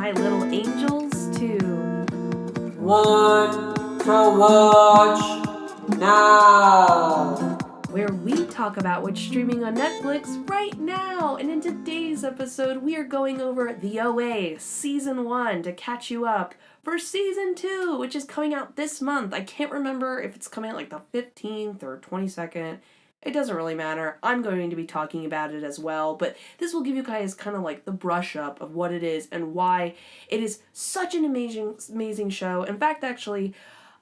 my little angels, to Want to watch now, where we talk about what's streaming on Netflix right now. And in today's episode, we are going over The OA Season 1 to catch you up for Season 2, which is coming out this month. I can't remember if it's coming out like the 15th or 22nd. It doesn't really matter. I'm going to be talking about it as well, but this will give you guys kind of like the brush up of what it is and why it is such an amazing show. In fact, actually,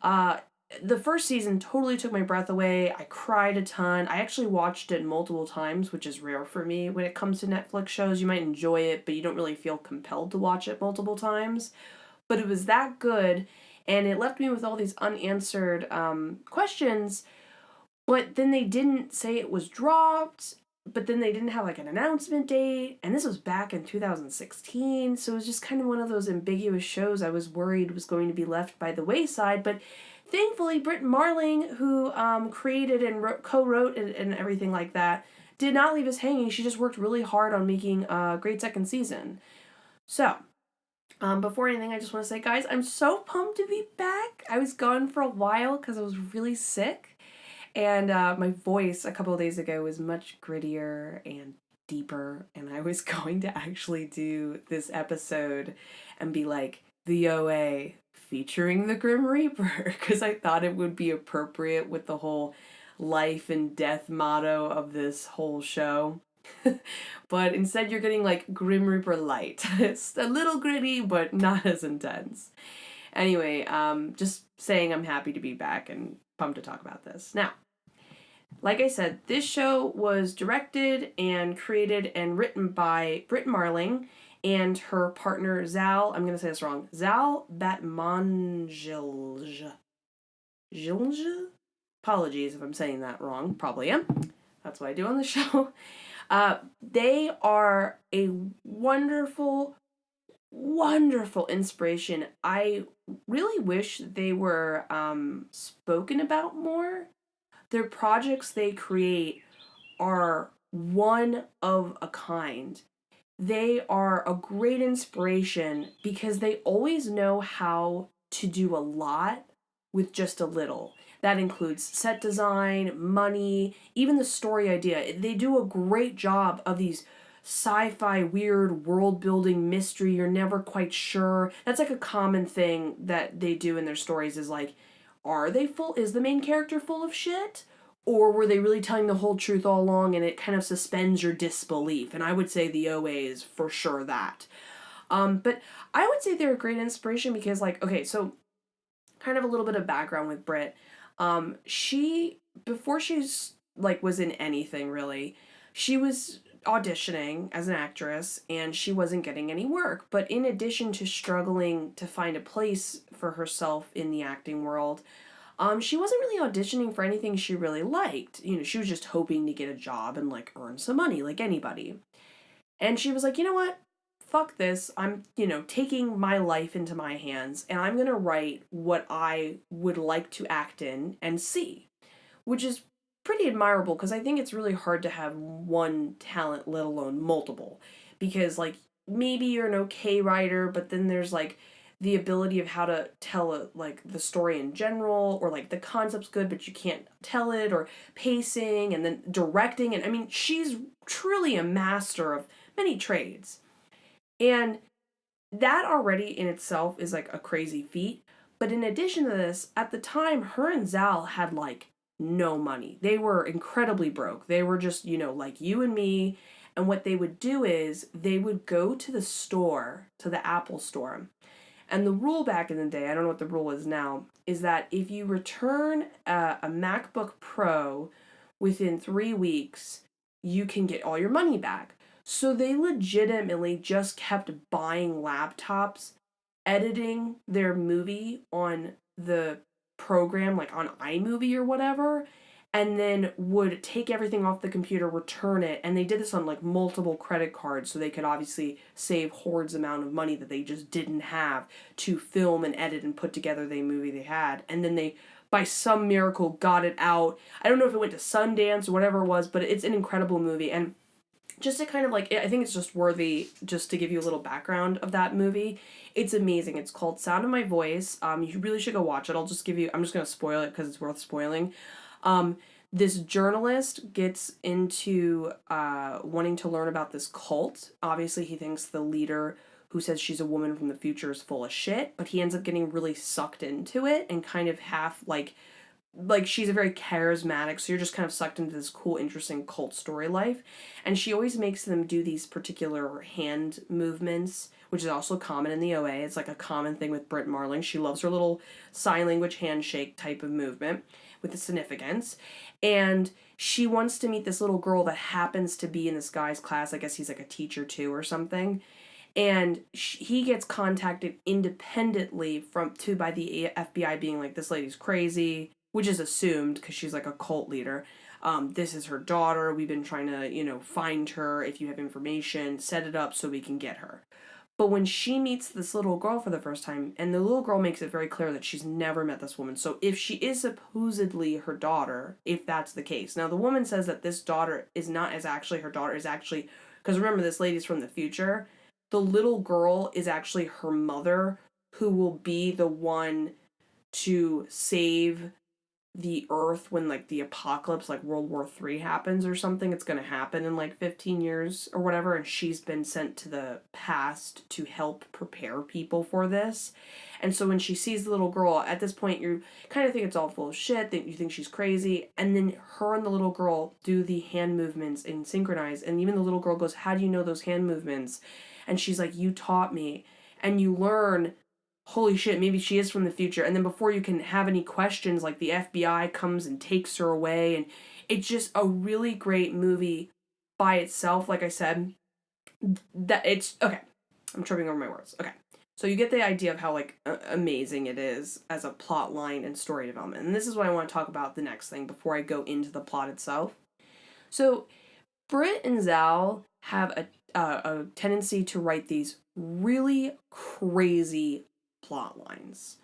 the first season totally took my breath away. I cried a ton. I actually watched it multiple times, which is rare for me when it comes to Netflix shows. You might enjoy it, but you don't really feel compelled to watch it multiple times. But it was that good, and it left me with all these unanswered questions. But then they didn't say it was dropped, but then they didn't have like an announcement date, and this was back in 2016, so it was just kind of one of those ambiguous shows I was worried was going to be left by the wayside. But thankfully, Brit Marling, who created and co-wrote and everything like that, did not leave us hanging. She just worked really hard on making a great second season. So, before anything, I just want to say, guys, I'm so pumped to be back. I was gone for a while because I was really sick. And my voice a couple of days ago was much grittier and deeper, and I was going to actually do this episode and be like, The OA featuring the Grim Reaper, because I thought it would be appropriate with the whole life and death motto of this whole show. But instead you're getting like Grim Reaper light. It's a little gritty, but not as intense. Anyway, just saying I'm happy to be back and pumped to talk about this. Now, like I said, this show was directed and created and written by Brit Marling and her partner Zal, I'm going to say this wrong, Zak Batmanglij. Apologies if I'm saying that wrong, probably am. That's what I do on the show. They are a wonderful, wonderful inspiration. I really wish they were spoken about more. Their projects they create are one of a kind. They are a great inspiration because they always know how to do a lot with just a little. That includes set design, money, even the story idea. They do a great job of these sci-fi weird world building mystery. You're never quite sure. That's like a common thing that they do in their stories is like, is the main character full of shit? Or were they really telling the whole truth all along, and it kind of suspends your disbelief? And I would say the OA is for sure that. But I would say they're a great inspiration because, like, okay, so kind of a little bit of background with Brit. Before she's, like, was in anything, really, she was auditioning as an actress, and she wasn't getting any work. But in addition to struggling to find a place for herself in the acting world, she wasn't really auditioning for anything she really liked. You know, she was just hoping to get a job and, like, earn some money like anybody. And she was like, you know what? Fuck this. I'm, taking my life into my hands, and I'm going to write what I would like to act in and see. Which is pretty admirable, because I think it's really hard to have one talent, let alone multiple. Because, like, maybe you're an okay writer, but then there's, like, the ability of how to tell the story in general, or like the concept's good but you can't tell it, or pacing, and then directing. And I mean, she's truly a master of many trades, and that already in itself is like a crazy feat. But in addition to this, at the time, her and Zal had like no money. They were incredibly broke. They were just, like you and me. And what they would do is they would go to the store, to the Apple store. And the rule back in the day, I don't know what the rule is now, is that if you return a MacBook Pro within 3 weeks, you can get all your money back. So they legitimately just kept buying laptops, editing their movie on the program, like on iMovie or whatever, and then would take everything off the computer, return it, and they did this on like multiple credit cards so they could obviously save hordes amount of money that they just didn't have to film and edit and put together the movie they had. And then they, by some miracle, got it out. I don't know if it went to Sundance or whatever it was, but it's an incredible movie. And just to kind of like, I think it's just worthy just to give you a little background of that movie. It's amazing. It's called Sound of My Voice. You really should go watch it. I'm just going to spoil it because it's worth spoiling. Um, this journalist gets into wanting to learn about this cult. Obviously, he thinks the leader who says she's a woman from the future is full of shit, but he ends up getting really sucked into it and kind of half like she's a very charismatic, so you're just kind of sucked into this cool, interesting cult story life. And she always makes them do these particular hand movements, which is also common in the OA. It's like a common thing with Brit Marling. She loves her little sign language handshake type of movement with the significance. And she wants to meet this little girl that happens to be in this guy's class. I guess he's like a teacher too or something. And he gets contacted independently by the FBI being like, this lady's crazy, which is assumed because she's like a cult leader. This is her daughter. We've been trying to, find her. If you have information, set it up so we can get her. But when she meets this little girl for the first time, and the little girl makes it very clear that she's never met this woman. So if she is supposedly her daughter, if that's the case. Now, the woman says that this daughter is not as actually her daughter, is actually, because remember, this lady's from the future. The little girl is actually her mother, who will be the one to save the earth when like the apocalypse, like World War III happens or something. It's going to happen in like 15 years or whatever, and she's been sent to the past to help prepare people for this. And so when she sees the little girl, at this point you kind of think it's all full of shit, that you think she's crazy, and then her and the little girl do the hand movements and synchronize, and even the little girl goes, how do you know those hand movements? And she's like, you taught me. And you learn, holy shit, maybe she is from the future. And then before you can have any questions, like the FBI comes and takes her away. And it's just a really great movie by itself. Like I said, that it's, okay, I'm tripping over my words. Okay. So you get the idea of how like amazing it is as a plot line and story development. And this is what I want to talk about the next thing before I go into the plot itself. So Britt and Zal have a tendency to write these really crazy plot lines.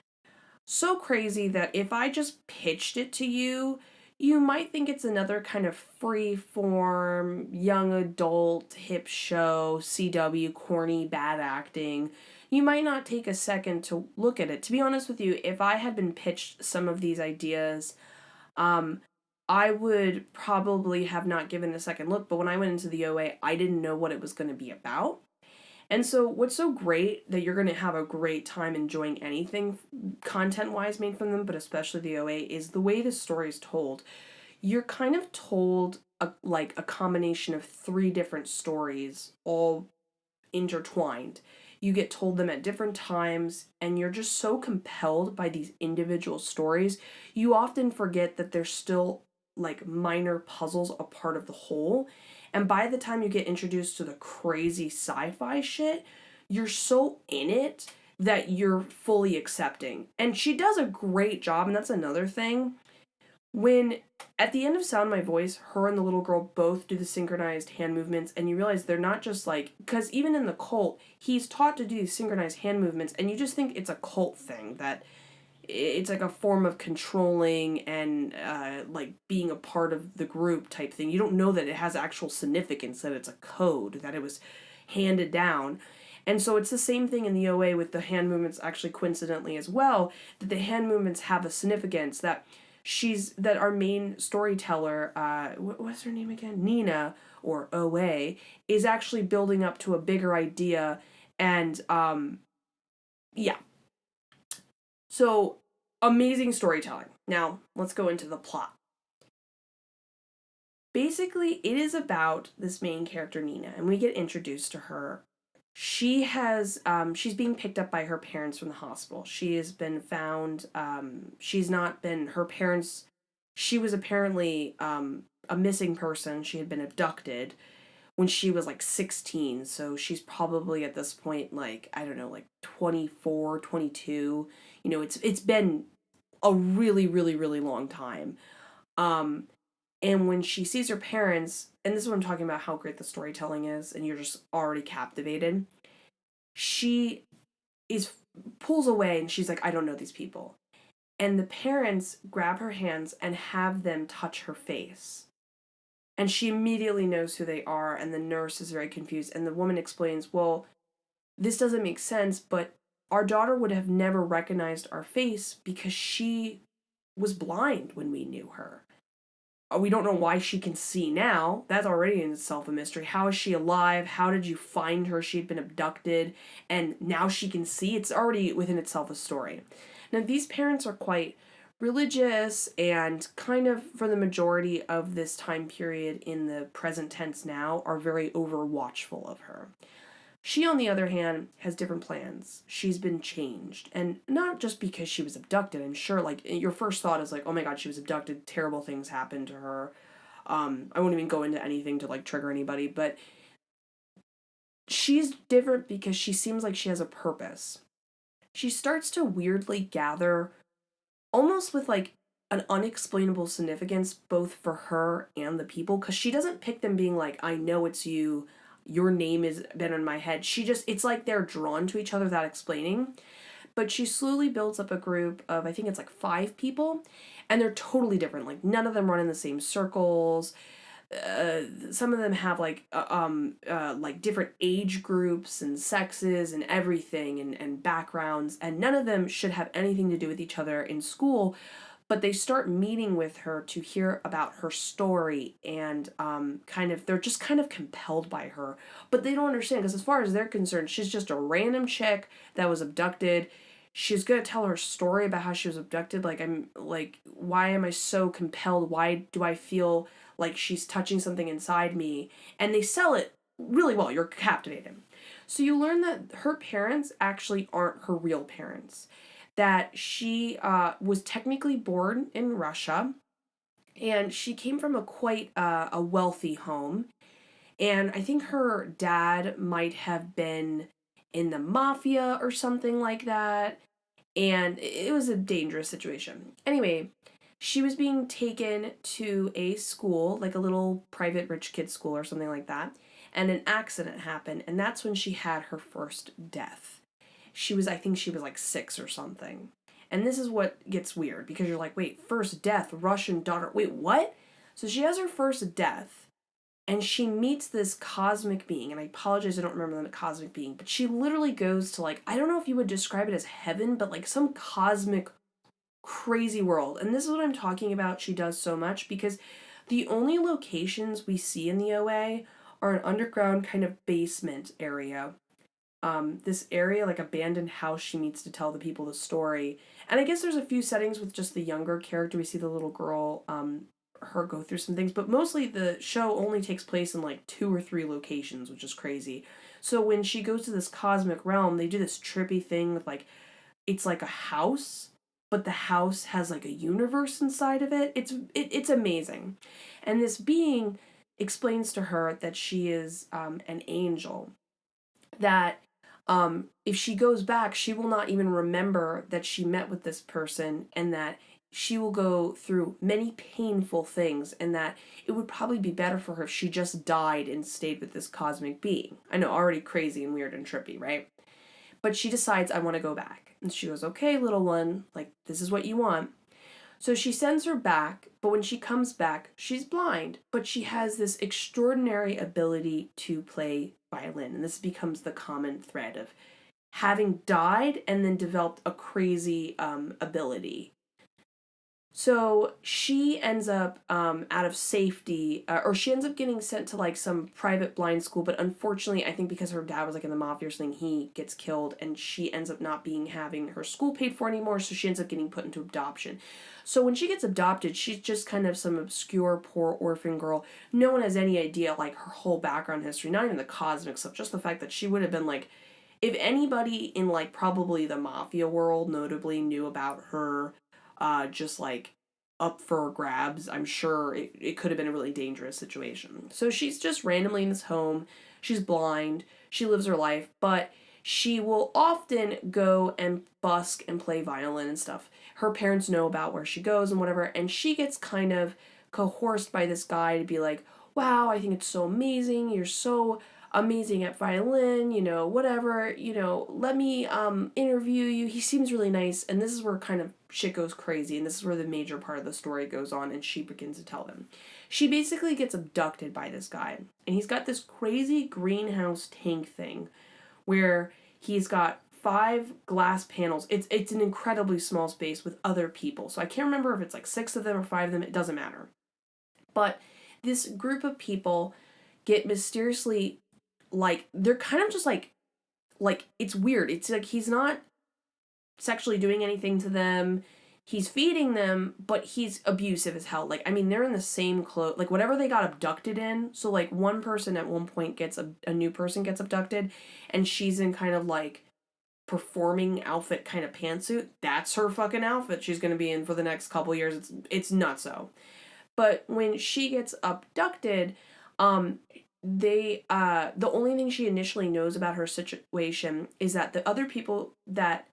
So crazy that if I just pitched it to you, you might think it's another kind of free form, young adult, hip show, CW, corny, bad acting. You might not take a second to look at it. To be honest with you, if I had been pitched some of these ideas, I would probably have not given a second look, but when I went into the OA, I didn't know what it was going to be about. And so what's so great that you're going to have a great time enjoying anything content-wise made from them, but especially the OA, is the way the story is told. You're kind of told like a combination of 3 different stories all intertwined. You get told them at different times, and you're just so compelled by these individual stories. You often forget that they're still like minor puzzles a part of the whole. And by the time you get introduced to the crazy sci-fi shit, you're so in it that you're fully accepting. And she does a great job, and that's another thing. When at the end of Sound My Voice, her and the little girl both do the synchronized hand movements, and you realize they're not just like, because even in the cult, he's taught to do these synchronized hand movements, and you just think it's a cult thing, that it's like a form of controlling and like being a part of the group type thing. You don't know that it has actual significance, that it's a code, that it was handed down. And so it's the same thing in the OA with the hand movements, actually coincidentally as well, that the hand movements have a significance, that our main storyteller, what's her name again? Nina, or OA, is actually building up to a bigger idea. And yeah. So, amazing storytelling. Now, let's go into the plot. Basically, it is about this main character, Nina, and we get introduced to her. She's being picked up by her parents from the hospital. She has been found, her parents, she was apparently a missing person. She had been abducted when she was like 16, so she's probably at this point like, I don't know, like 24, 22. It's been a really, really, really long time. And when she sees her parents, and this is what I'm talking about, how great the storytelling is, and you're just already captivated, she pulls away and she's like, I don't know these people. And the parents grab her hands and have them touch her face. And she immediately knows who they are, and the nurse is very confused. And the woman explains, well, this doesn't make sense, but our daughter would have never recognized our face because she was blind when we knew her. We don't know why she can see now. That's already in itself a mystery. How is she alive? How did you find her? She'd been abducted, and now she can see. It's already within itself a story. Now, these parents are quite religious and kind of, for the majority of this time period in the present tense now, are very overwatchful of her. She, on the other hand, has different plans. She's been changed. And not just because she was abducted. I'm sure, like, your first thought is like, oh my god, she was abducted. Terrible things happened to her. I won't even go into anything to, like, trigger anybody. But she's different because she seems like she has a purpose. She starts to weirdly gather, almost with, like, an unexplainable significance, both for her and the people. Because she doesn't pick them being like, I know it's you. Your name has been in my head. It's like they're drawn to each other without explaining. But she slowly builds up a group of, I think it's like 5 people, and they're totally different. Like, none of them run in the same circles. Some of them have like different age groups and sexes and everything and backgrounds, and none of them should have anything to do with each other in school. But they start meeting with her to hear about her story, and they're just kind of compelled by her. But they don't understand, because as far as they're concerned, she's just a random chick that was abducted. She's gonna tell her story about how she was abducted. Why am I so compelled? Why do I feel like she's touching something inside me? And they sell it really well. You're captivated. So you learn that her parents actually aren't her real parents. That she was technically born in Russia, and she came from a wealthy home, and I think her dad might have been in the mafia or something like that, and it was a dangerous situation. Anyway, she was being taken to a school, like a little private rich kid school or something like that, and an accident happened, and that's when she had her first death. I think she was like 6 or something. And this is what gets weird, because you're like, wait, first death, Russian daughter, wait, what? So she has her first death, and she meets this cosmic being, and I apologize, I don't remember the cosmic being, but she literally goes to, like, I don't know if you would describe it as heaven, but like some cosmic crazy world. And this is what I'm talking about. She does so much, because the only locations we see in the OA are an underground kind of basement area. This area, like abandoned house, she meets to tell the people the story. And I guess there's a few settings with just the younger character. We see the little girl, her go through some things, but mostly the show only takes place in like 2 or 3 locations, which is crazy. So when she goes to this cosmic realm, they do this trippy thing with like, it's like a house, but the house has like a universe inside of it. It's amazing. And this being explains to her that she is an angel. That if she goes back, she will not even remember that she met with this person, and that she will go through many painful things, and that it would probably be better for her if she just died and stayed with this cosmic being. I know, already crazy and weird and trippy, right? But she decides, I want to go back. And she goes, okay, little one, like, this is what you want. So she sends her back, but when she comes back, she's blind, but she has this extraordinary ability to play violin. And this becomes the common thread of having died and then developed a crazy ability. So she ends up out of safety, or she ends up getting sent to like some private blind school, but unfortunately, I think because her dad was like in the mafia or something, he gets killed, and she ends up not having her school paid for anymore, so she ends up getting put into adoption. So when she gets adopted, she's just kind of some obscure, poor orphan girl. No one has any idea, like, her whole background history, not even the cosmic stuff, just the fact that she would have been, like, if anybody in, like, probably the mafia world notably knew about her, just, like, up for grabs, I'm sure it could have been a really dangerous situation. So she's just randomly in this home. She's blind. She lives her life, but she will often go and busk and play violin and stuff. Her parents know about where she goes and whatever, and she gets kind of coerced by this guy to be like, wow, I think it's so amazing. You're so amazing at violin, whatever, let me interview you. He seems really nice. And this is where kind of shit goes crazy. And this is where the major part of the story goes on and she begins to tell them. She basically gets abducted by this guy. And he's got this crazy greenhouse tank thing where he's got 5 glass panels. It's an incredibly small space with other people. So I can't remember if it's like 6 of them or 5 of them. It doesn't matter. But this group of people get mysteriously, like, they're kind of just like it's weird. It's like he's not sexually doing anything to them. He's feeding them, but he's abusive as hell. Like, I mean, they're in the same clothes, like whatever they got abducted in. So like one person at one point gets a new person gets abducted, and she's in kind of like performing outfit kind of pantsuit. That's her fucking outfit she's gonna be in for the next couple years. It's nutso. But when she gets abducted, the only thing she initially knows about her situation is that the other people that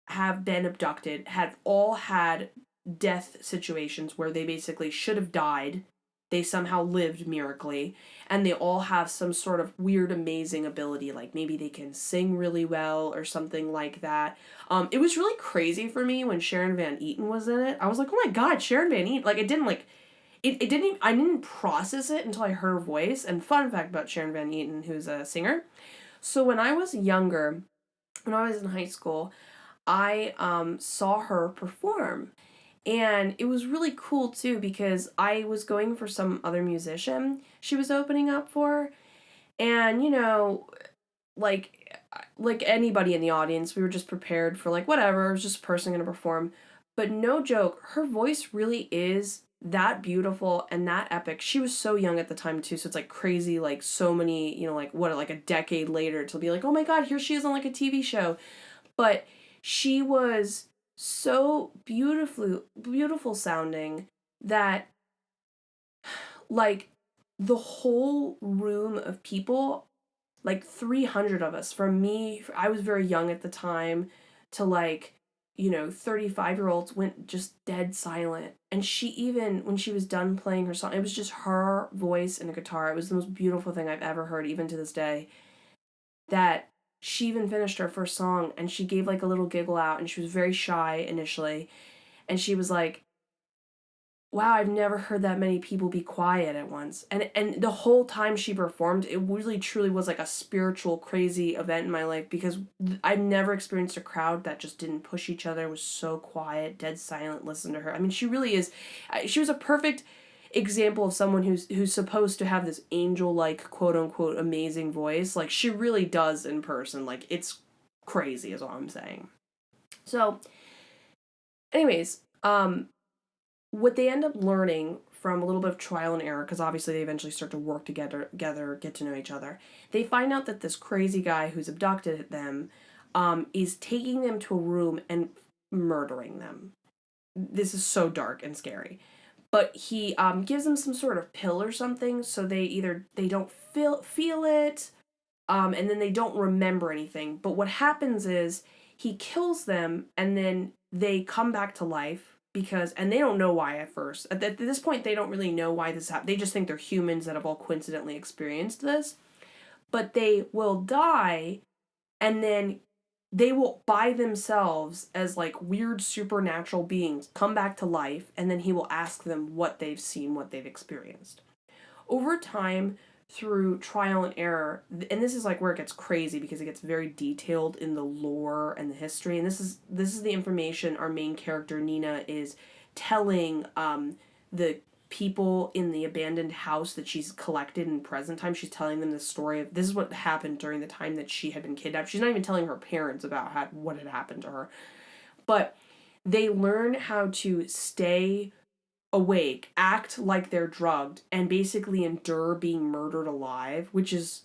have been abducted have all had death situations where they basically should have died. They somehow lived miraculously, and they all have some sort of weird, amazing ability. Like maybe they can sing really well or something like that. It was really crazy for me when Sharon Van Etten was in it. I was like, oh my god, Sharon Van Etten! Like it didn't like. It didn't. I didn't process it until I heard her voice. And fun fact about Sharon Van Etten, who's a singer. So when I was younger, when I was in high school, I saw her perform. And it was really cool too because I was going for some other musician she was opening up for. And, like anybody in the audience, we were just prepared for like whatever, it was just a person going to perform. But no joke, her voice really is that beautiful and that epic. She was so young at the time too, so it's like crazy, like so many, like a decade later to be like, oh my god, here she is on like a TV show. But she was so beautiful sounding that like the whole room of people, like 300 of us, from me, I was very young at the time, to like 35-year-olds, went just dead silent. And she, even when she was done playing her song, it was just her voice and a guitar. It was the most beautiful thing I've ever heard, even to this day. That she even finished her first song and she gave like a little giggle out, and she was very shy initially, and she was like, wow, I've never heard that many people be quiet at once. And the whole time she performed, it really truly was like a spiritual crazy event in my life, because I've never experienced a crowd that just didn't push each other, was so quiet, dead silent. Listen to her. I mean, she really is, she was a perfect example of someone who's supposed to have this angel-like, quote unquote, amazing voice. Like she really does in person. Like it's crazy is all I'm saying. So anyways, what they end up learning from a little bit of trial and error, because obviously they eventually start to work together, get to know each other, they find out that this crazy guy who's abducted them is taking them to a room and murdering them. This is so dark and scary. But he gives them some sort of pill or something, so they don't feel it, and then they don't remember anything. But what happens is he kills them, and then they come back to life, and they don't know why at first. At this point, they don't really know why this happened. They just think they're humans that have all coincidentally experienced this. But they will die, and then they will, by themselves, as like weird supernatural beings, come back to life, and then he will ask them what they've seen, what they've experienced. Over time, through trial and error, and this is like where it gets crazy because it gets very detailed in the lore and the history, and this is the information our main character Nina is telling the people in the abandoned house that she's collected in present time. She's telling them the story of this is what happened during the time that she had been kidnapped. She's not even telling her parents about what had happened to her. But they learn how to stay awake, act like they're drugged, and basically endure being murdered alive, which is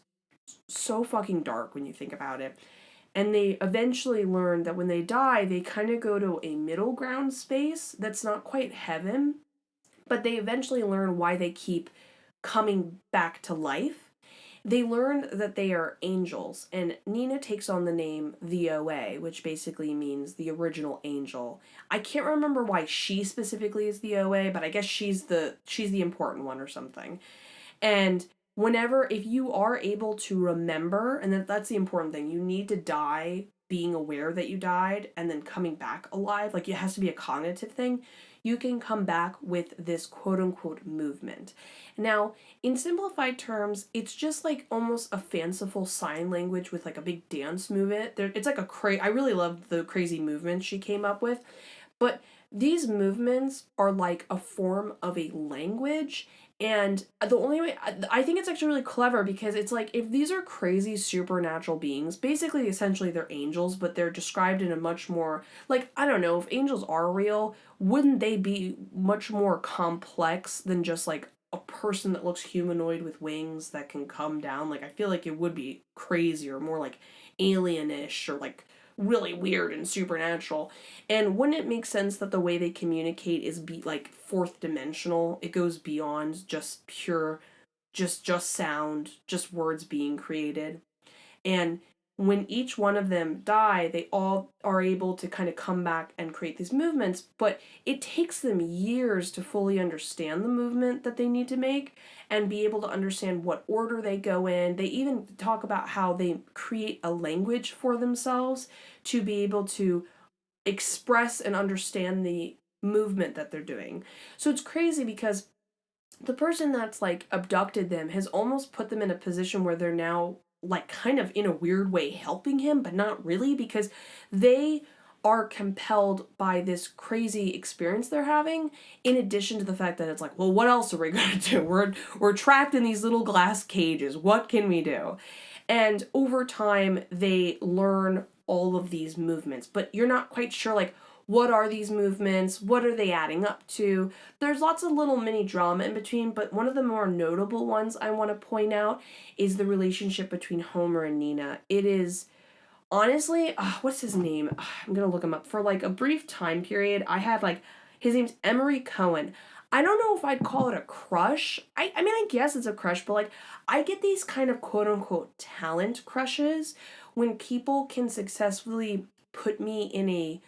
so fucking dark when you think about it. And they eventually learn that when they die, they kind of go to a middle ground space that's not quite heaven, but they eventually learn why they keep coming back to life. They learn that they are angels, and Nina takes on the name the OA, which basically means the original angel. I can't remember why she specifically is the OA, but I guess she's the important one or something. And if you are able to remember, and that's the important thing, you need to die being aware that you died and then coming back alive, like it has to be a cognitive thing, you can come back with this quote unquote movement. Now, in simplified terms, it's just like almost a fanciful sign language with like a big dance movement. It's like I really loved the crazy movements she came up with, but these movements are like a form of a language. And the only way, I think it's actually really clever because it's like if these are crazy supernatural beings, basically essentially they're angels, but they're described in a much more, like, I don't know, if angels are real, wouldn't they be much more complex than just like a person that looks humanoid with wings that can come down? Like, I feel like it would be crazier, more like alienish or like really weird and supernatural. And wouldn't it make sense that the way they communicate is like fourth dimensional? It goes beyond just pure just sound, just words being created. And when each one of them die, they all are able to kind of come back and create these movements, but it takes them years to fully understand the movement that they need to make and be able to understand what order they go in. They even talk about how they create a language for themselves to be able to express and understand the movement that they're doing. So it's crazy because the person that's like abducted them has almost put them in a position where they're now like kind of in a weird way helping him, but not really, because they are compelled by this crazy experience they're having, in addition to the fact that it's like, well, what else are we going to do? We're trapped in these little glass cages. What can we do? And over time they learn all of these movements, but you're not quite sure like what are these movements? What are they adding up to? There's lots of little mini drama in between, but one of the more notable ones I want to point out is the relationship between Homer and Nina. It is honestly, what's his name? I'm going to look him up. For like a brief time period, I had like, his name's Emory Cohen. I don't know if I'd call it a crush. I mean, I guess it's a crush, but like, I get these kind of quote unquote talent crushes when people can successfully put me in a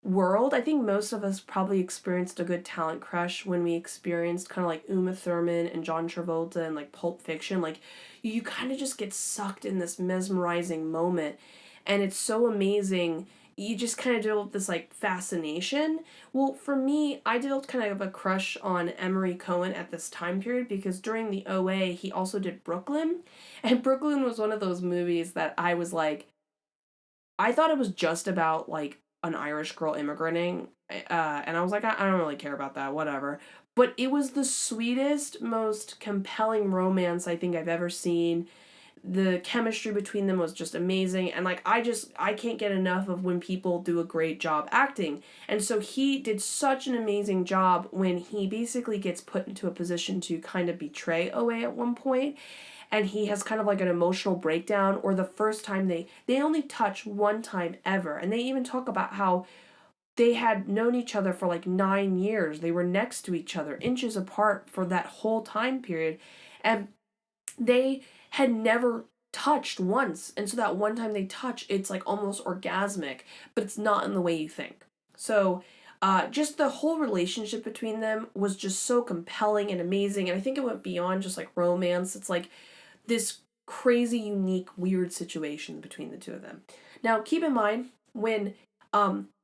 world. I think most of us probably experienced a good talent crush when we experienced kind of like Uma Thurman and John Travolta and like Pulp Fiction. Like you kind of just get sucked in this mesmerizing moment, and it's so amazing. You just kind of develop this like fascination. Well, for me, I developed kind of a crush on Emory Cohen at this time period because during the OA he also did Brooklyn, and Brooklyn was one of those movies that I was like, I thought it was just about like an Irish girl immigrating, and I was like, I don't really care about that, whatever. But it was the sweetest, most compelling romance I think I've ever seen. The chemistry between them was just amazing, and like I can't get enough of when people do a great job acting. And so he did such an amazing job when he basically gets put into a position to kind of betray OA at one point, and he has kind of like an emotional breakdown, or the first time they only touch one time ever, and they even talk about how they had known each other for like 9 years. They were next to each other, inches apart for that whole time period, and they had never touched once. And so that one time they touch, it's like almost orgasmic, but it's not in the way you think. So just the whole relationship between them was just so compelling and amazing, and I think it went beyond just like romance. It's like this crazy, unique, weird situation between the two of them. Now, keep in mind, when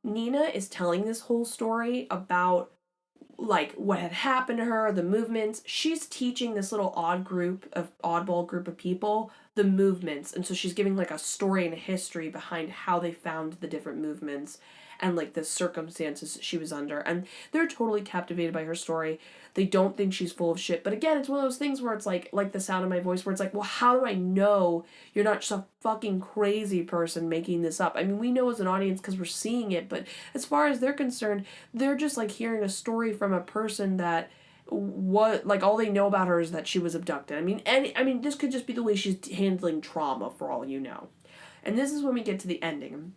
Nina is telling this whole story about like what had happened to her, the movements, she's teaching this little oddball group of people the movements. And so she's giving like a story and a history behind how they found the different movements and like the circumstances she was under. And they're totally captivated by her story. They don't think she's full of shit. But again, it's one of those things where it's like The Sound of My Voice, where it's like, well, how do I know you're not just a fucking crazy person making this up? I mean, we know as an audience because we're seeing it, but as far as they're concerned, they're just like hearing a story from a person that what like all they know about her is that she was abducted. I mean this could just be the way she's handling trauma for all you know. And this is when we get to the ending.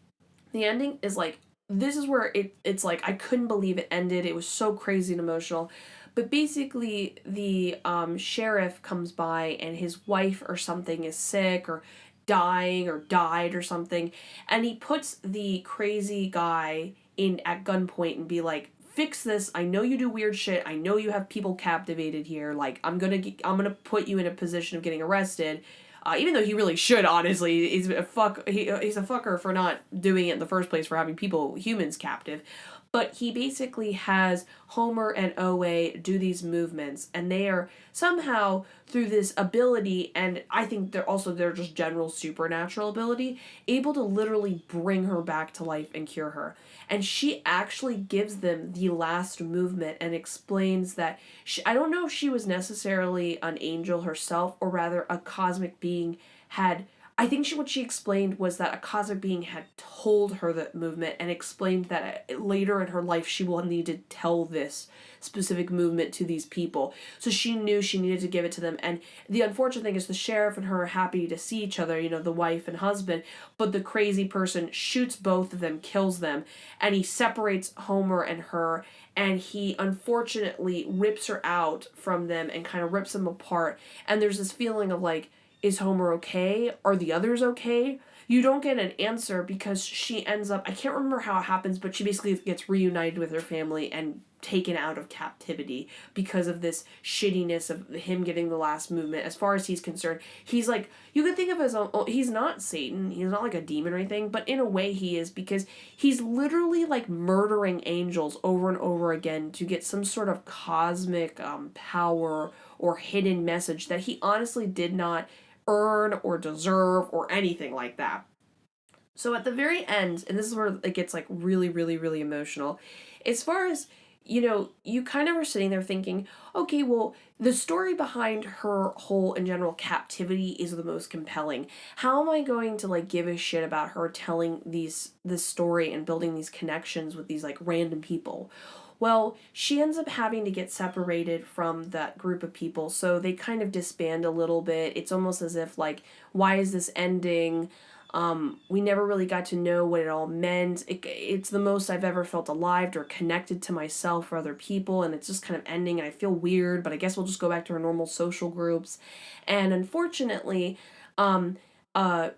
The ending is like, this is where it's like I couldn't believe it ended. It was so crazy and emotional. But basically the sheriff comes by and his wife or something is sick or dying or died or something, and he puts the crazy guy in at gunpoint and be like, fix this. I know you do weird shit. I know you have people captivated here. Like, I'm gonna put you in a position of getting arrested. Even though he really should, honestly, he's a fucker for not doing it in the first place, for having humans captive. But he basically has Homer and Owe do these movements, and they are somehow, through this ability, and I think they're just general supernatural ability, able to literally bring her back to life and cure her. And she actually gives them the last movement and explains that I don't know if she was necessarily an angel herself, or rather a cosmic being I think what she explained was that a cosmic being had told her that movement, and explained that later in her life she will need to tell this specific movement to these people. So she knew she needed to give it to them. And the unfortunate thing is the sheriff and her are happy to see each other, the wife and husband, but the crazy person shoots both of them, kills them, and he separates Homer and her, and he unfortunately rips her out from them and kind of rips them apart. And there's this feeling of like, is Homer okay? Are the others okay? You don't get an answer because she ends up, I can't remember how it happens, but she basically gets reunited with her family and taken out of captivity because of this shittiness of him getting the last movement. As far as he's concerned, he's like, you could think of as he's not Satan, he's not like a demon or anything, but in a way he is, because he's literally like murdering angels over and over again to get some sort of cosmic power or hidden message that he honestly did not earn or deserve or anything like that. So at the very end, and this is where it gets like really, really, really emotional, as far as, you kind of are sitting there thinking, okay, well, the story behind her whole in general captivity is the most compelling. How am I going to like give a shit about her telling this story and building these connections with these like random people? Well, she ends up having to get separated from that group of people, so they kind of disband a little bit. It's almost as if, like, why is this ending? We never really got to know what it all meant. It's the most I've ever felt alive or connected to myself or other people, and it's just kind of ending, and I feel weird, but I guess we'll just go back to our normal social groups. And unfortunately, a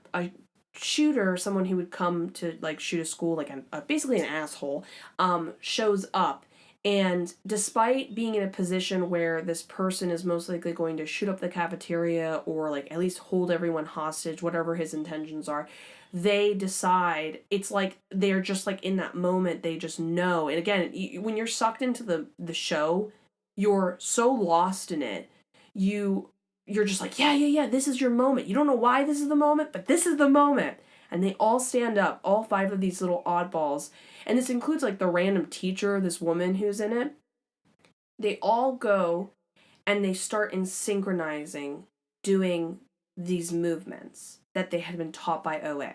shooter, someone who would come to like shoot a school, like basically an asshole, shows up. And despite being in a position where this person is most likely going to shoot up the cafeteria or like at least hold everyone hostage, whatever his intentions are, they decide, it's like they're just like in that moment, they just know. And again, when you're sucked into the show, you're so lost in it. You're just like, yeah, this is your moment. You don't know why this is the moment, but this is the moment. And they all stand up, all 5 of these little oddballs. And this includes like the random teacher, this woman who's in it. They all go and they start in synchronizing, doing these movements that they had been taught by OA.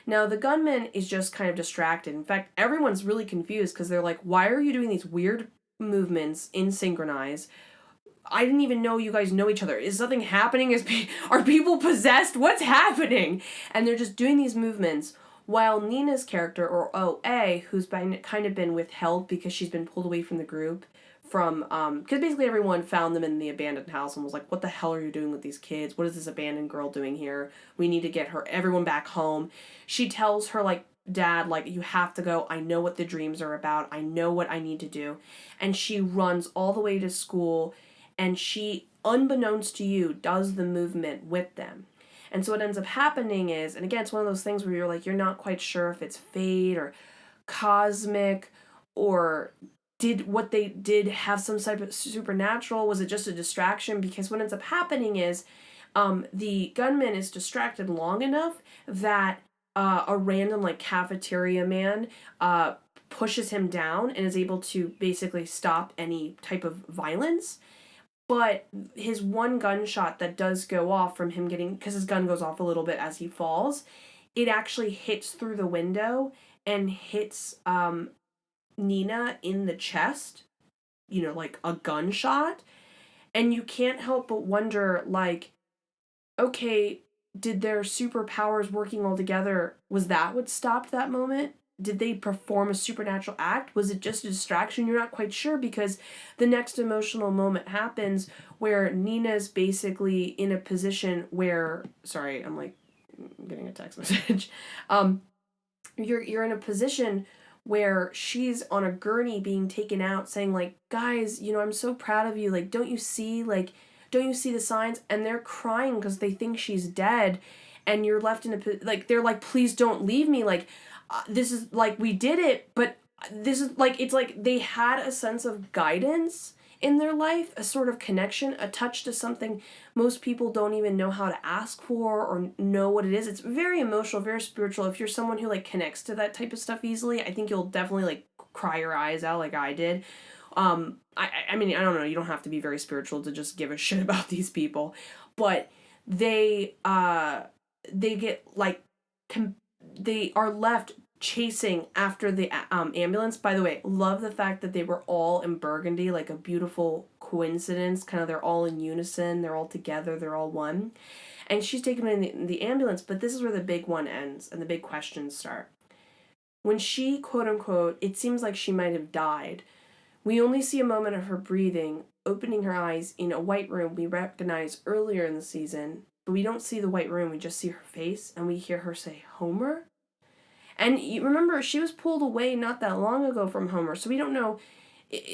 Now, the gunman is just kind of distracted. In fact, everyone's really confused because they're like, why are you doing these weird movements in synchronize? I didn't even know you guys know each other. Is something happening? Are people possessed? What's happening? And they're just doing these movements while Nina's character, or OA, who's kind of been withheld because she's been pulled away from the group because basically everyone found them in the abandoned house and was like, what the hell are you doing with these kids? What is this abandoned girl doing here? We need to get everyone back home. She tells her, like, dad, like, you have to go. I know what the dreams are about. I know what I need to do. And she runs all the way to school, and she, unbeknownst to you, does the movement with them. And so what ends up happening is, and again, it's one of those things where you're like, you're not quite sure if it's fate or cosmic, or did what they did have some type of supernatural? Was it just a distraction? Because what ends up happening is the gunman is distracted long enough that a random like cafeteria man pushes him down and is able to basically stop any type of violence. But his one gunshot that does go off from him because his gun goes off a little bit as he falls, it actually hits through the window and hits Nina in the chest, like a gunshot. And you can't help but wonder, like, okay, did their superpowers working all together, was that what stopped that moment? Did they perform a supernatural act? Was it just a distraction? You're not quite sure, because the next emotional moment happens where Nina's basically in a position where, sorry, I'm like getting a text message. You're in a position where she's on a gurney being taken out saying like, guys, I'm so proud of you. Like, don't you see the signs? And they're crying because they think she's dead. And you're left in they're like, please don't leave me. Like, this is like, we did it, but this is like, it's like they had a sense of guidance in their life, a sort of connection, a touch to something most people don't even know how to ask for or know what it is. It's very emotional, very spiritual. If you're someone who like connects to that type of stuff easily, I think you'll definitely like cry your eyes out like I did. I mean, I don't know, you don't have to be very spiritual to just give a shit about these people, but they get like they are left chasing after the ambulance. By the way, love the fact that they were all in burgundy, like a beautiful coincidence. Kind of, they're all in unison, they're all together, they're all one. And she's taken in the ambulance, but this is where the big one ends and the big questions start. When she, quote unquote, it seems like she might have died, we only see a moment of her breathing, opening her eyes in a white room we recognize earlier in the season, but we don't see the white room, we just see her face, and we hear her say, Homer? And you remember, she was pulled away not that long ago from Homer, so we don't know,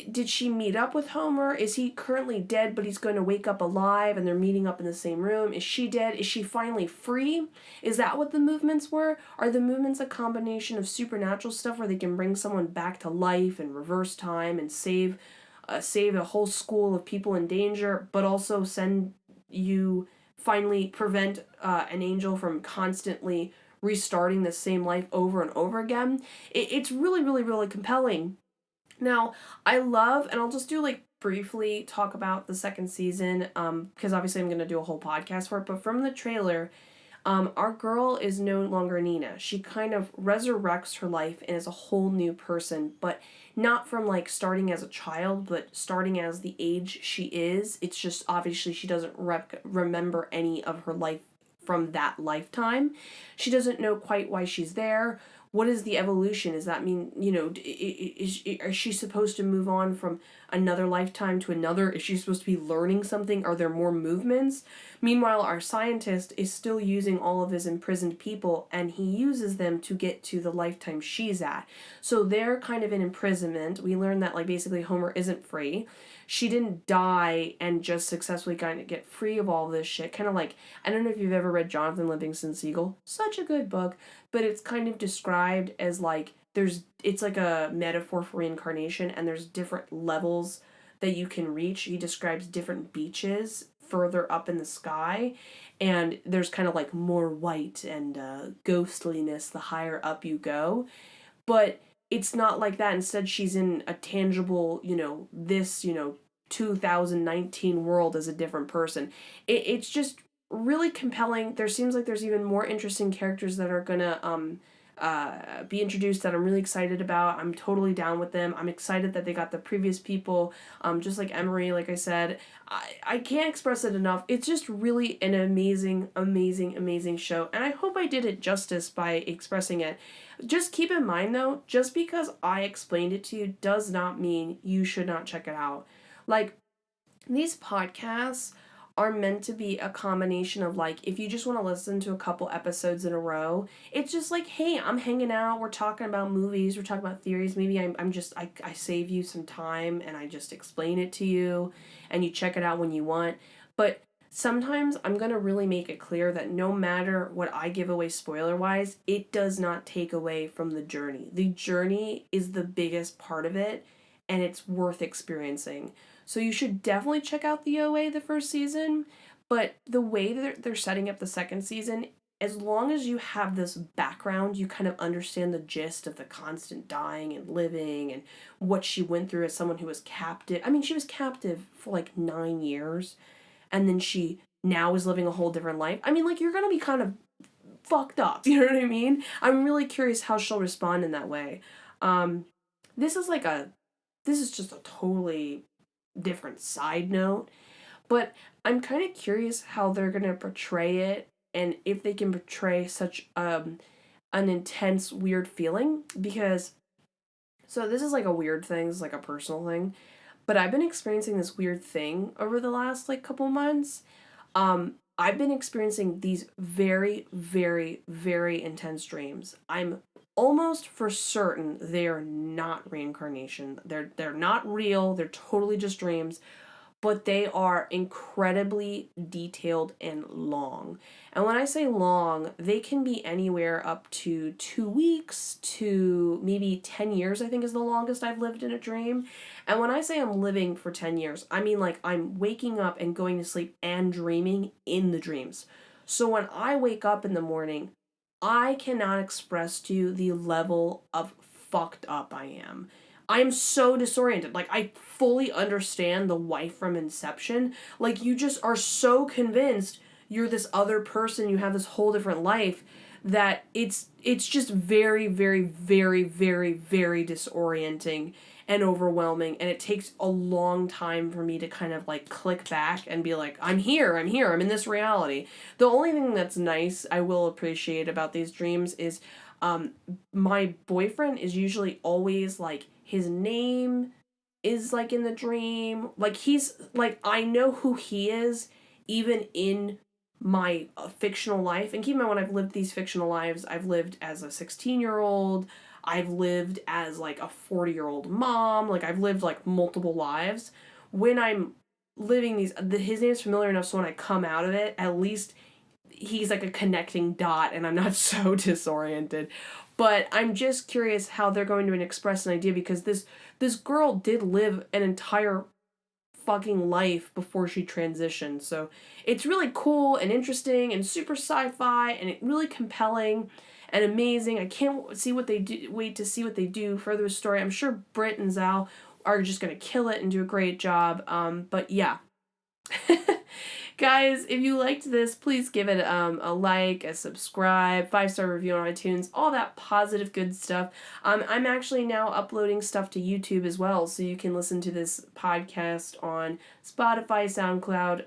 did she meet up with Homer? Is he currently dead, but he's going to wake up alive and they're meeting up in the same room? Is she dead? Is she finally free? Is that what the movements were? Are the movements a combination of supernatural stuff where they can bring someone back to life and reverse time and save a whole school of people in danger, but also finally prevent an angel from constantly restarting the same life over and over again? It's really, really, really compelling. Now, I love, and I'll just do like briefly talk about the second season, because obviously I'm going to do a whole podcast for it, but from the trailer, our girl is no longer Nina. She kind of resurrects her life and is a whole new person, but not from like starting as a child, but starting as the age she is. It's just obviously she doesn't remember any of her life from that lifetime. She doesn't know quite why she's there. What is the evolution? Does that mean, is she supposed to move on from another lifetime to another? Is she supposed to be learning something? Are there more movements? Meanwhile, our scientist is still using all of his imprisoned people, and he uses them to get to the lifetime she's at. So they're kind of in imprisonment. We learn that, like, basically Homer isn't free. She didn't die and just successfully kind of get free of all this shit. Kind of like, I don't know if you've ever read Jonathan Livingston Seagull. Such a good book. But it's kind of described as like, it's like a metaphor for reincarnation, and there's different levels that you can reach. He describes different beaches further up in the sky, and there's kind of like more white and ghostliness the higher up you go. But it's not like that. Instead, she's in a tangible, this, 2019 world as a different person. It's just really compelling. There seems like there's even more interesting characters that are gonna be introduced that I'm really excited about. I'm totally down with them. I'm excited that they got the previous people, just like Emory, like I said. I can't express it enough. It's just really an amazing, amazing, amazing show, and I hope I did it justice by expressing it. Just keep in mind, though, just because I explained it to you does not mean you should not check it out. Like, these podcasts are meant to be a combination of, like, if you just want to listen to a couple episodes in a row, it's just like, hey, I'm hanging out, we're talking about movies, we're talking about theories, maybe I save you some time and I just explain it to you and you check it out when you want. But sometimes I'm going to really make it clear that no matter what I give away spoiler-wise, it does not take away from the journey. The journey is the biggest part of it, and it's worth experiencing. So you should definitely check out the OA the first season, but the way that they're setting up the second season, as long as you have this background, you kind of understand the gist of the constant dying and living and what she went through as someone who was captive. I mean, she was captive for like 9 years, and then she now is living a whole different life. I mean, like, you're going to be kind of fucked up, you know what I mean? I'm really curious how she'll respond in that way. This is just a totally different side note, but I'm kind of curious how they're going to portray it, and if they can portray such an intense, weird feeling, because, so this is like a weird thing, this is like a personal thing, but I've been experiencing this weird thing over the last, like, couple months. I've been experiencing these very, very, very intense dreams. I'm almost for certain they are not reincarnation. They're not real. They're totally just dreams, but they are incredibly detailed and long. And when I say long, they can be anywhere up to 2 weeks to maybe 10 years, I think is the longest I've lived in a dream. And when I say I'm living for 10 years, I mean like I'm waking up and going to sleep and dreaming in the dreams. So when I wake up in the morning, I cannot express to you the level of fucked up I am. I am so disoriented. Like, I fully understand the wife from Inception. Like, you just are so convinced you're this other person, you have this whole different life, that it's just very, very, very, very, very disorienting and overwhelming, and it takes a long time for me to kind of like click back and be like, I'm here, I'm in this reality. The only thing that's nice I will appreciate about these dreams is my boyfriend is usually always like, his name is like in the dream. Like, he's like, I know who he is even in my fictional life. And keep in mind, when I've lived these fictional lives, I've lived as a 16-year-old, I've lived as like a 40-year-old mom, like I've lived like multiple lives. When I'm living these, his name's familiar enough so when I come out of it, at least he's like a connecting dot and I'm not so disoriented. But I'm just curious how they're going to express an idea, because this girl did live an entire fucking life before she transitioned. So it's really cool and interesting and super sci-fi and it really compelling and amazing. I can't see what they do. Wait to see what they do further with the story. I'm sure Brit and Zal are just gonna kill it and do a great job. But yeah. Guys, if you liked this, please give it a like, a subscribe, 5-star review on iTunes, all that positive good stuff. I'm actually now uploading stuff to YouTube as well, so you can listen to this podcast on Spotify, SoundCloud,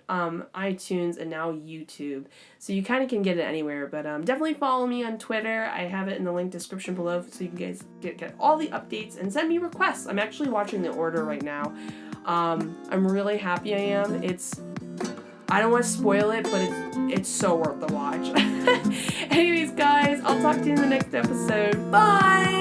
iTunes, and now YouTube. So you kind of can get it anywhere, but definitely follow me on Twitter. I have it in the link description below, so you can guys get all the updates and send me requests. I'm actually watching the order right now. I'm really happy I am. I don't want to spoil it, but it's so worth the watch. Anyways, guys, I'll talk to you in the next episode. Bye!